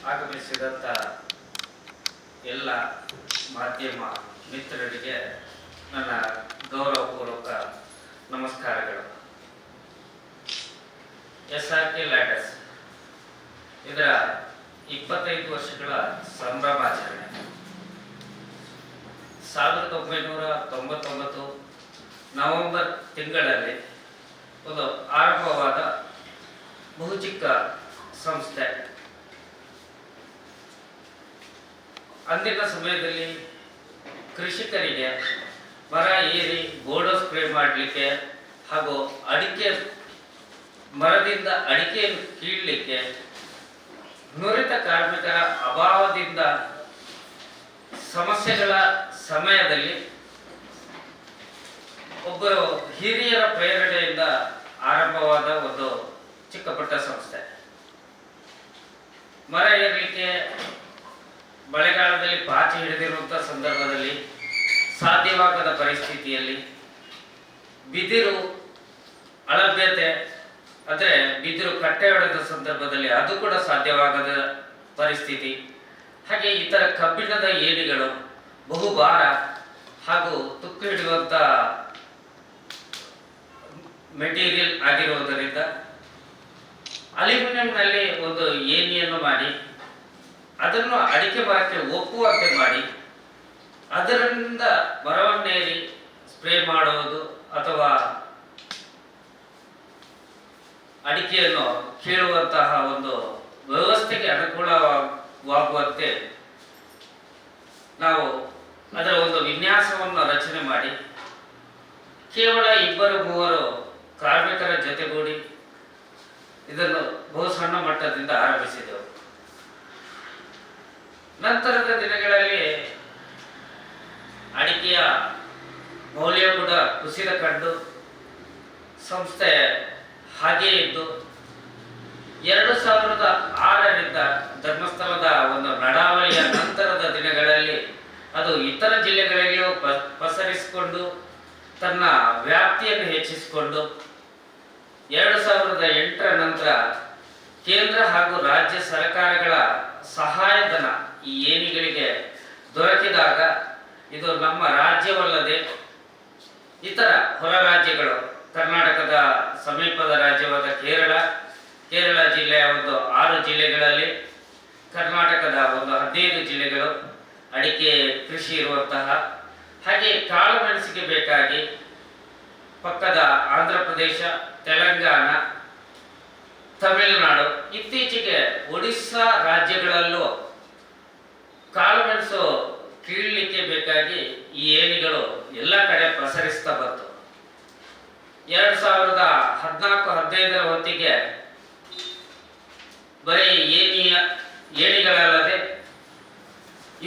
ಆಗಮಿಸಿದಂಥ ಎಲ್ಲ ಮಾಧ್ಯಮ ಮಿತ್ರರಿಗೆ ನನ್ನ ಗೌರವಪೂರ್ವಕ ನಮಸ್ಕಾರಗಳು. SRK ಲ್ಯಾಡರ್ಸ್ ಇದರ 25 ವರ್ಷಗಳ ಸಂಭ್ರಮಾಚರಣೆ 1999 ನವೆಂಬರ್ ತಿಂಗಳಲ್ಲಿ ಒಂದು ಆರಂಭವಾದ ಬಹು ಚಿಕ್ಕ ಸಂಸ್ಥೆ. ಅಂದಿನ ಸಮಯದಲ್ಲಿ ಕೃಷಿಕರಿಗೆ ಮರ ಏರಿ ಬೋರ್ಡೋ ಸ್ಪ್ರೇ ಮಾಡಲಿಕ್ಕೆ ಹಾಗೂ ಅಡಿಕೆ ಮರದಿಂದ ಅಡಿಕೆಯನ್ನು ಕೀಳಲಿಕ್ಕೆ ನುರಿತ ಕಾರ್ಮಿಕರ ಅಭಾವದಿಂದ ಸಮಸ್ಯೆಗಳ ಸಮಯದಲ್ಲಿ ಒಬ್ಬರು ಹಿರಿಯರ ಪ್ರೇರಣೆಯಿಂದ ಆರಂಭವಾದ ಒಂದು ಚಿಕ್ಕ ಪುಟ್ಟ ಸಂಸ್ಥೆ. ಮರ ಏರಲಿಕ್ಕೆ ಮಳೆಗಾಲದಲ್ಲಿ ಪಾಚಿ ಹಿಡಿದಿರುವಂಥ ಸಂದರ್ಭದಲ್ಲಿ ಸಾಧ್ಯವಾಗದ ಪರಿಸ್ಥಿತಿಯಲ್ಲಿ ಬಿದಿರು ಅಲಭ್ಯತೆ ಅಂದರೆ ಬಿದಿರು ಕಟ್ಟೆ ಹೊಡೆದ ಸಂದರ್ಭದಲ್ಲಿ ಅದು ಕೂಡ ಸಾಧ್ಯವಾಗದ ಪರಿಸ್ಥಿತಿ. ಹಾಗೆ ಇತರ ಕಬ್ಬಿಣದ ಏಣಿಗಳು ಬಹುಭಾರ ಹಾಗೂ ತುಕ್ಕು ಹಿಡಿಯುವಂಥ ಮೆಟೀರಿಯಲ್ ಆಗಿರುವುದರಿಂದ ಅಲ್ಯೂಮಿನಿಯಂನಲ್ಲಿ ಒಂದು ಏಣಿಯನ್ನು ಮಾಡಿ ಅದನ್ನು ಅಡಿಕೆ ಮರಕ್ಕೆ ಒಪ್ಪುವಂತೆ ಮಾಡಿ ಅದರಿಂದ ಮರವನ್ನೇರಿ ಸ್ಪ್ರೇ ಮಾಡುವುದು ಅಥವಾ ಅಡಿಕೆಯನ್ನು ಕೀಳುವಂತಹ ಒಂದು ವ್ಯವಸ್ಥೆಗೆ ಅನುಕೂಲವಾಗುವಂತೆ ನಾವು ಅದರ ಒಂದು ವಿನ್ಯಾಸವನ್ನು ರಚನೆ ಮಾಡಿ ಕೇವಲ 2-3 ಕಾರ್ಮಿಕರ ಜೊತೆಗೂಡಿ ಇದನ್ನು ಬಹು ಸಣ್ಣ ಮಟ್ಟದಿಂದ ಆರಂಭಿಸಿದೆವು. ನಂತರದ ದಿನಗಳಲ್ಲಿ ಅಡಿಕೆಯ ಮೌಲ್ಯ ಕೂಡ ಕುಸಿದ ಕಂಡು ಸಂಸ್ಥೆ ಹಾಗೇ ಇದ್ದು 2006ರಿಂದ ಧರ್ಮಸ್ಥಳದ ಒಂದು ನಡಾವಳಿಯ ನಂತರದ ದಿನಗಳಲ್ಲಿ ಅದು ಇತರ ಜಿಲ್ಲೆಗಳಿಗೂ ಪಸರಿಸಿಕೊಂಡು ತನ್ನ ವ್ಯಾಪ್ತಿಯನ್ನು ಹೆಚ್ಚಿಸಿಕೊಂಡು 2008ರ ನಂತರ ಕೇಂದ್ರ ಹಾಗೂ ರಾಜ್ಯ ಸರ್ಕಾರಗಳ ಸಹಾಯಧನ ಈ ಏಣಿಗಳಿಗೆ ದೊರಕಿದಾಗ ಇದು ನಮ್ಮ ರಾಜ್ಯವಲ್ಲದೆ ಇತರ ಹೊರ ರಾಜ್ಯಗಳು, ಕರ್ನಾಟಕದ ಸಮೀಪದ ರಾಜ್ಯವಾದ ಕೇರಳ ಜಿಲ್ಲೆಯ ಒಂದು 6 ಜಿಲ್ಲೆಗಳಲ್ಲಿ, ಕರ್ನಾಟಕದ ಒಂದು 15 ಜಿಲ್ಲೆಗಳು ಅಡಿಕೆ ಕೃಷಿ ಇರುವಂತಹ, ಹಾಗೆ ಕಾಳು ಮೆಣಸಿಗೆ ಬೇಕಾಗಿ ಪಕ್ಕದ ಆಂಧ್ರ ಪ್ರದೇಶ, ತೆಲಂಗಾಣ, ತಮಿಳುನಾಡು, ಇತ್ತೀಚೆಗೆ ಒಡಿಸ್ಸಾ ರಾಜ್ಯಗಳಲ್ಲೂ ಕಾಳುಮೆಣಸು ಕೀಳಲಿಕ್ಕೆ ಬೇಕಾಗಿ ಈ ಏಣಿಗಳು ಎಲ್ಲ ಕಡೆ ಪಸರಿಸ್ತಾ ಬಂತು. 2014-15ರ ಹೊತ್ತಿಗೆ ಬರೀ ಏಣಿಗಳಲ್ಲದೆ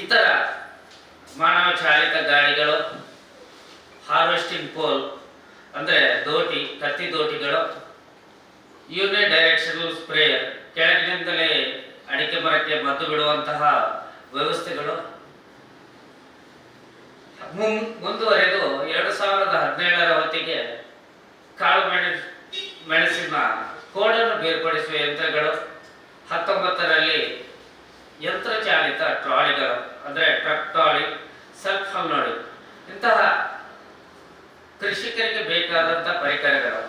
ಇತರ ಮಾನವ ಚಾಲಿತ ಗಾಡಿಗಳು, ಹಾರ್ವೆಸ್ಟಿಂಗ್ ಪೋಲ್ ಅಂದರೆ ದೋಟಿ, ಕತ್ತಿ ದೋಟಿಗಳು, ಯೂನಿ ಡೈರೆಕ್ಷನಲ್ ಸ್ಪ್ರೇಯರ್ ಕೆಳಗಿನಿಂದಲೇ ಅಡಿಕೆ ಮರಕ್ಕೆ ಮದ್ದು ಬಿಡುವಂತಹ ವ್ಯವಸ್ಥೆಗಳು ಮುಂದುವರೆದು 2017ರ ಹೊತ್ತಿಗೆ ಕಾಳು ಮೆಣಸಿನ ಕೋಡನ್ನು ಬೇರ್ಪಡಿಸುವ ಯಂತ್ರಗಳು, 19ರಲ್ಲಿ ಯಂತ್ರಚಾಲಿತ ಟ್ರಾಲಿಗಳು ಅಂದರೆ ಟ್ರಕ್ ಟ್ರಾಲಿ, ಸೆಲ್ಫ್ ಹಲ್ನೋಡಿ, ಇಂತಹ ಕೃಷಿಕರಿಗೆ ಬೇಕಾದಂಥ ಪರಿಕರಗಳು,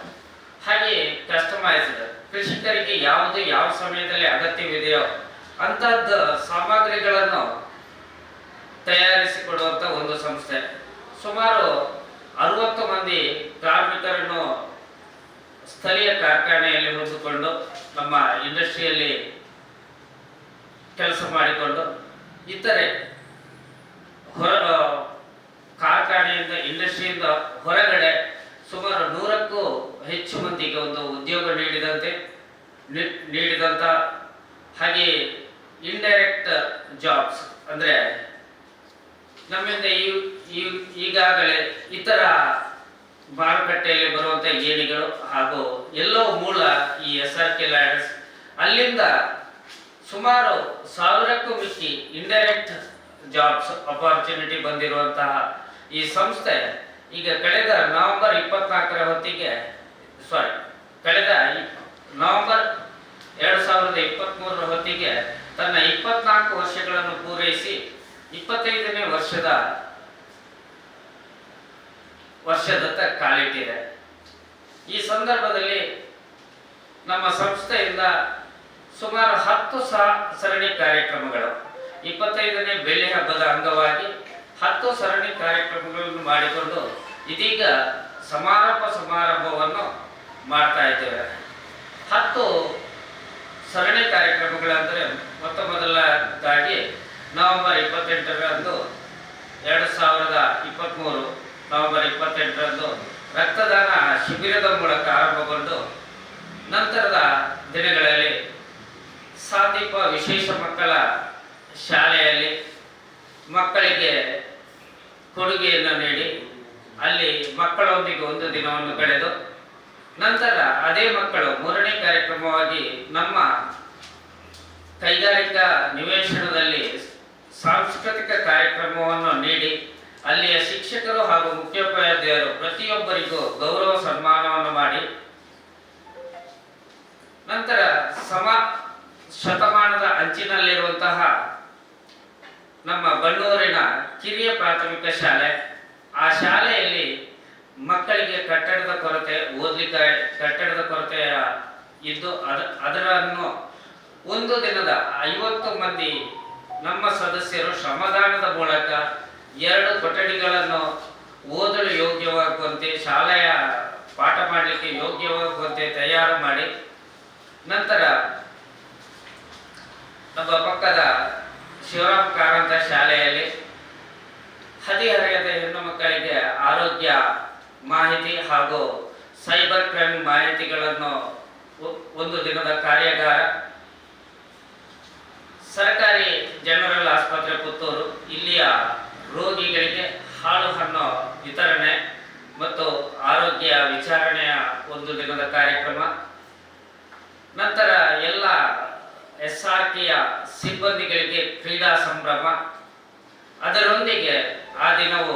ಹಾಗೆ ಕಸ್ಟಮೈಸ್ಡ್ ಕೃಷಿಕರಿಗೆ ಯಾವುದು ಯಾವ ಸಮಯದಲ್ಲಿ ಅಗತ್ಯವಿದೆಯೋ ಅಂಥದ್ದು ಸಾಮಗ್ರಿಗಳನ್ನು ತಯಾರಿಸಿಕೊಡುವಂಥ ಒಂದು ಸಂಸ್ಥೆ. ಸುಮಾರು 60 ಮಂದಿ ಕಾರ್ಮಿಕರನ್ನು ಸ್ಥಳೀಯ ಕಾರ್ಖಾನೆಯಲ್ಲಿ ಹೊಂದಿಕೊಂಡು ನಮ್ಮ ಇಂಡಸ್ಟ್ರಿಯಲ್ಲಿ ಕೆಲಸ ಮಾಡಿಕೊಂಡು ಇತರೆ ಕಾರ್ಖಾನೆಯಿಂದ ಇಂಡಸ್ಟ್ರಿಯಿಂದ ಹೊರಗಡೆ ಸುಮಾರು 100ಕ್ಕೂ ಹೆಚ್ಚು ಮಂದಿಗೆ ಒಂದು ಉದ್ಯೋಗ ನೀಡಿದಂಥ ಹಾಗೆ ಇಂಡೈರೆಕ್ಟ್ ಜಾಬ್ಸ್ ಅಂದರೆ ನಮ್ಮಿಂದ ಈಗಾಗಲೇ ಇತರ ಮಾರುಕಟ್ಟೆಯಲ್ಲಿ ಬರುವಂಥ ಏಣಿಗಳು ಹಾಗೂ ಎಲ್ಲವೂ ಮೂಲ ಈ SRK ಲ್ಯಾಡರ್ಸ್. ಅಲ್ಲಿಂದ ಸುಮಾರು 1000ಕ್ಕೂ ಮಿಕ್ಕಿ ಇಂಡೈರೆಕ್ಟ್ ಜಾಬ್ಸ್ ಅಪಾರ್ಚುನಿಟಿ ಬಂದಿರುವಂತಹ ಈ ಸಂಸ್ಥೆ ಈಗ ಕಳೆದ ನವೆಂಬರ್ 24ರ ಹೊತ್ತಿಗೆ ಕಳೆದ ನವೆಂಬರ್ 2023ರ ಹೊತ್ತಿಗೆ ತನ್ನ 24 ವರ್ಷಗಳನ್ನು ಪೂರೈಸಿ 25ನೇ ವರ್ಷದತ್ತ ಕಾಲಿಟ್ಟಿದೆ. ಈ ಸಂದರ್ಭದಲ್ಲಿ ನಮ್ಮ ಸಂಸ್ಥೆಯಿಂದ ಸುಮಾರು 10 ಸರಣಿ ಕಾರ್ಯಕ್ರಮಗಳು 25ನೇ ಬೆಳ್ಳಿ ಹಬ್ಬದ ಅಂಗವಾಗಿ 10 ಸರಣಿ ಕಾರ್ಯಕ್ರಮಗಳನ್ನು ಮಾಡಿಕೊಂಡು ಇದೀಗ ಸಮಾರಂಭವನ್ನು ಮಾಡ್ತಾ ಇದ್ದೇವೆ. 10 ಸರಣಿ ಕಾರ್ಯಕ್ರಮಗಳಂದರೆ ಮೊದಲದಾಗಿ ನವೆಂಬರ್ 28ರಂದು 2023 ನವೆಂಬರ್ 28ರಂದು ರಕ್ತದಾನ ಶಿಬಿರದ ಮೂಲಕ ಆರಂಭಗೊಂಡು ನಂತರದ ದಿನಗಳಲ್ಲಿ ಸಾಂದೀಪ ವಿಶೇಷ ಮಕ್ಕಳ ಶಾಲೆಯಲ್ಲಿ ಮಕ್ಕಳಿಗೆ ಕೊಡುಗೆಯನ್ನು ನೀಡಿ ಅಲ್ಲಿ ಮಕ್ಕಳೊಂದಿಗೆ ಒಂದು ದಿನವನ್ನು ಕಳೆದು ನಂತರ ಅದೇ ಮಕ್ಕಳು 3ನೇ ಕಾರ್ಯಕ್ರಮವಾಗಿ ನಮ್ಮ ಕೈಗಾರಿಕಾ ನಿವೇಶನದಲ್ಲಿ ಸಾಂಸ್ಕೃತಿಕ ಕಾರ್ಯಕ್ರಮವನ್ನು ನೀಡಿ ಅಲ್ಲಿಯ ಶಿಕ್ಷಕರು ಹಾಗೂ ಮುಖ್ಯೋಪಾಧ್ಯಾಯರು ಪ್ರತಿಯೊಬ್ಬರಿಗೂ ಗೌರವ ಸನ್ಮಾನವನ್ನು ಮಾಡಿ ನಂತರ ಶತಮಾನದ ಅಂಚಿನಲ್ಲಿರುವಂತಹ ನಮ್ಮ ಬನ್ನೂರಿನ ಕಿರಿಯ ಪ್ರಾಥಮಿಕ ಶಾಲೆ, ಆ ಶಾಲೆಯಲ್ಲಿ ಮಕ್ಕಳಿಗೆ ಕಟ್ಟಡದ ಕೊರತೆ, ಓದಲಿಕ್ಕೆ ಕಟ್ಟಡದ ಕೊರತೆ ಇದ್ದು ಅದರನ್ನು ಒಂದು ದಿನದ 50 ಮಂದಿ ನಮ್ಮ ಸದಸ್ಯರು ಶ್ರಮದಾನದ ಮೂಲಕ 2 ಕೊಠಡಿಗಳನ್ನು ಓದಲು ಯೋಗ್ಯವಾಗುವಂತೆ, ಶಾಲೆಯ ಪಾಠ ಮಾಡಲಿಕ್ಕೆ ಯೋಗ್ಯವಾಗುವಂತೆ ತಯಾರು ಮಾಡಿ ನಂತರ ನಮ್ಮ ಪಕ್ಕದ ಶಿವರಾಮ್ ಕಾರಂತ ಶಾಲೆಯಲ್ಲಿ ಹದಿಹರೆಯದ ಹೆಣ್ಣು ಮಕ್ಕಳಿಗೆ ಆರೋಗ್ಯ ಮಾಹಿತಿ ಹಾಗೂ ಸೈಬರ್ ಕ್ರೈಮ್ ಮಾಹಿತಿಗಳನ್ನು ಒಂದು ದಿನದ ಕಾರ್ಯಾಗಾರ, ಸರ್ಕಾರಿ ಜನರಲ್ ಆಸ್ಪತ್ರೆ ಪುತ್ತೂರು ಇಲ್ಲಿಯ ರೋಗಿಗಳಿಗೆ ಹಾಲು ಹಣ್ಣು ವಿತರಣೆ ಮತ್ತು ಆರೋಗ್ಯ ವಿಚಾರಣೆಯ ಒಂದು ದಿನದ ಕಾರ್ಯಕ್ರಮ, ನಂತರ ಎಲ್ಲ SRKಯ ಸಿಬ್ಬಂದಿಗಳಿಗೆ ಕ್ರೀಡಾ ಸಂಭ್ರಮ. ಅದರೊಂದಿಗೆ ಆ ದಿನವು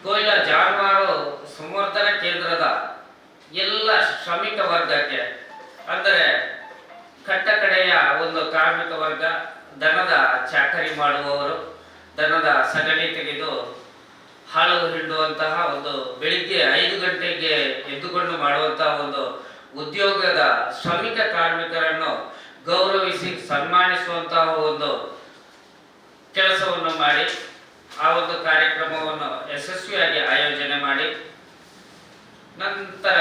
ಕೊಯ್ಲಾ ಜಾನುವಾರು ಸಂವರ್ಧನಾ ಕೇಂದ್ರದ ಎಲ್ಲ ಶ್ರಮಿಕ ವರ್ಗಕ್ಕೆ, ಅಂದರೆ ಕಟ್ಟಕಡೆಯ ಒಂದು ಕಾರ್ಮಿಕ ವರ್ಗ, ದನದ ಚಾಕರಿ ಮಾಡುವವರು, ದನದ ಸಗಣಿ ತೆಗೆದು ಹಾಳು ಹಿಂಡುವಂತಹ ಒಂದು ಬೆಳಿಗ್ಗೆ 5 ಗಂಟೆಗೆ ಎದ್ದುಕೊಂಡು ಮಾಡುವಂತಹ ಒಂದು ಉದ್ಯೋಗದ ಶ್ರಮಿಕ ಕಾರ್ಮಿಕರನ್ನು ಗೌರವಿಸಿ ಸನ್ಮಾನಿಸುವಂತಹ ಒಂದು ಕೆಲಸವನ್ನು ಮಾಡಿ ಆ ಒಂದು ಕಾರ್ಯಕ್ರಮವನ್ನು ಯಶಸ್ವಿಯಾಗಿ ಆಯೋಜನೆ ಮಾಡಿ ನಂತರ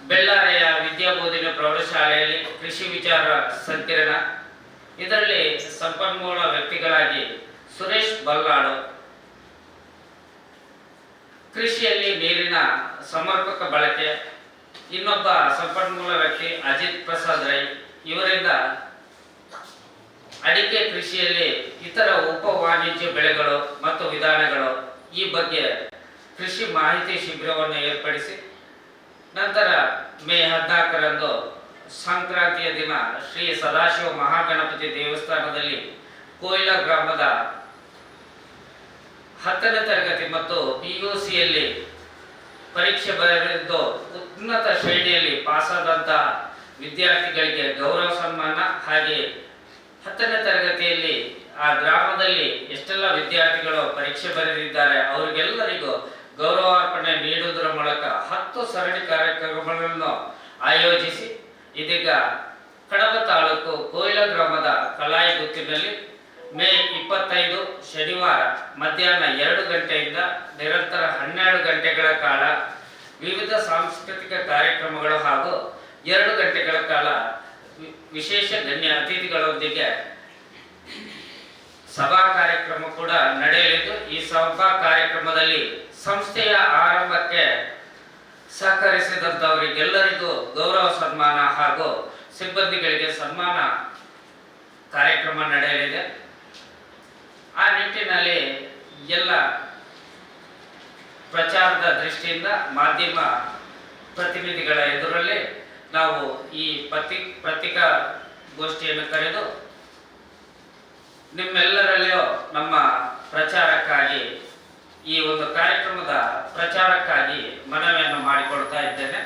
ಬೆಳ್ಳಾರಿಯ ವಿದ್ಯಾಬೋಧಿನಿ ಪ್ರೌಢಶಾಲೆಯಲ್ಲಿ ಕೃಷಿ ವಿಚಾರ ಸಂಕಿರಣ, ಇದರಲ್ಲಿ ಸಂಪನ್ಮೂಲ ವ್ಯಕ್ತಿಗಳಾಗಿ ಸುರೇಶ್ ಬಲ್ಲಾಡು, ಕೃಷಿಯಲ್ಲಿ ನೀರಿನ ಸಮರ್ಪಕ ಬಳಕೆ, ಇನ್ನೊಬ್ಬ ಸಂಪನ್ಮೂಲ ವ್ಯಕ್ತಿ ಅಜಿತ್ ಪ್ರಸಾದ್ ರೈ, ಇವರಿಂದ ಅಡಿಕೆ ಕೃಷಿಯಲ್ಲಿ ಇತರ ಉಪ ವಾಣಿಜ್ಯ ಬೆಳೆಗಳು ಮತ್ತು ವಿಧಾನಗಳು ಈ ಬಗ್ಗೆ ಕೃಷಿ ಮಾಹಿತಿ ಶಿಬಿರವನ್ನು ಏರ್ಪಡಿಸಿ ನಂತರ ಮೇ 14ರಂದು ಸಂಕ್ರಾಂತಿಯ ದಿನ ಶ್ರೀ ಸದಾಶಿವ ಮಹಾಗಣಪತಿ ದೇವಸ್ಥಾನದಲ್ಲಿ ಕೊಯ್ಲಾ ಗ್ರಾಮದ 10ನೇ ತರಗತಿ ಮತ್ತು PUCಯಲ್ಲಿ ಪರೀಕ್ಷೆ ಬರೆದು ಉನ್ನತ ಶ್ರೇಣಿಯಲ್ಲಿ ಪಾಸಾದಂಥ ವಿದ್ಯಾರ್ಥಿಗಳಿಗೆ ಗೌರವ ಸನ್ಮಾನ, ಹಾಗೆ 10ನೇ ತರಗತಿಯಲ್ಲಿ ಆ ಗ್ರಾಮದಲ್ಲಿ ಎಷ್ಟೆಲ್ಲ ವಿದ್ಯಾರ್ಥಿಗಳು ಪರೀಕ್ಷೆ ಬರೆದಿದ್ದಾರೆ ಅವರಿಗೆಲ್ಲರಿಗೂ ಗೌರವಾರ್ಪಣೆ ನೀಡುವುದರ ಮೂಲಕ 10 ಸರಣಿ ಕಾರ್ಯಕ್ರಮಗಳನ್ನು ಆಯೋಜಿಸಿ ಇದೀಗ ಕಡಬ ತಾಲೂಕು ಕೊಯ್ಲಾ ಗ್ರಾಮದ ಕಲಾಯಿಗುತ್ತಿನಲ್ಲಿ ಮೇ 25 ಶನಿವಾರ ಮಧ್ಯಾಹ್ನ 2 ಗಂಟೆಯಿಂದ ನಿರಂತರ 12 ಗಂಟೆಗಳ ಕಾಲ ವಿವಿಧ ಸಾಂಸ್ಕೃತಿಕ ಕಾರ್ಯಕ್ರಮಗಳು ಹಾಗೂ 2 ಗಂಟೆಗಳ ಕಾಲ ವಿಶೇಷ ಗಣ್ಯ ಅತಿಥಿಗಳೊಂದಿಗೆ ಸಭಾ ಕಾರ್ಯಕ್ರಮ ಕೂಡ ನಡೆಯಲಿದ್ದು, ಈ ಸಭಾ ಕಾರ್ಯಕ್ರಮದಲ್ಲಿ ಸಂಸ್ಥೆಯ ಆರಂಭಕ್ಕೆ ಸಹಕರಿಸಿದಂಥವರಿಗೆಲ್ಲರಿಗೂ ಗೌರವ ಸನ್ಮಾನ ಹಾಗೂ ಸಿಬ್ಬಂದಿಗಳಿಗೆ ಸನ್ಮಾನ ಕಾರ್ಯಕ್ರಮ ನಡೆಯಲಿದೆ. ಆ ನಿಟ್ಟಿನಲ್ಲಿ ಎಲ್ಲ ಪ್ರಚಾರದ ದೃಷ್ಟಿಯಿಂದ ಮಾಧ್ಯಮ ಪ್ರತಿನಿಧಿಗಳ ಎದುರಲ್ಲಿ ನಾವು ಈ ಪತ್ರಿಕಾಗೋಷ್ಠಿಯನ್ನು ಕರೆದು ನಿಮ್ಮೆಲ್ಲರಲ್ಲಿಯೂ ನಮ್ಮ ಪ್ರಚಾರಕ್ಕಾಗಿ ಈ ಒಂದು ಕಾರ್ಯಕ್ರಮದ ಪ್ರಚಾರಕ್ಕಾಗಿ ಮನವಿಯನ್ನು ಮಾಡಿಕೊಳ್ತಾ ಇದ್ದೇನೆ.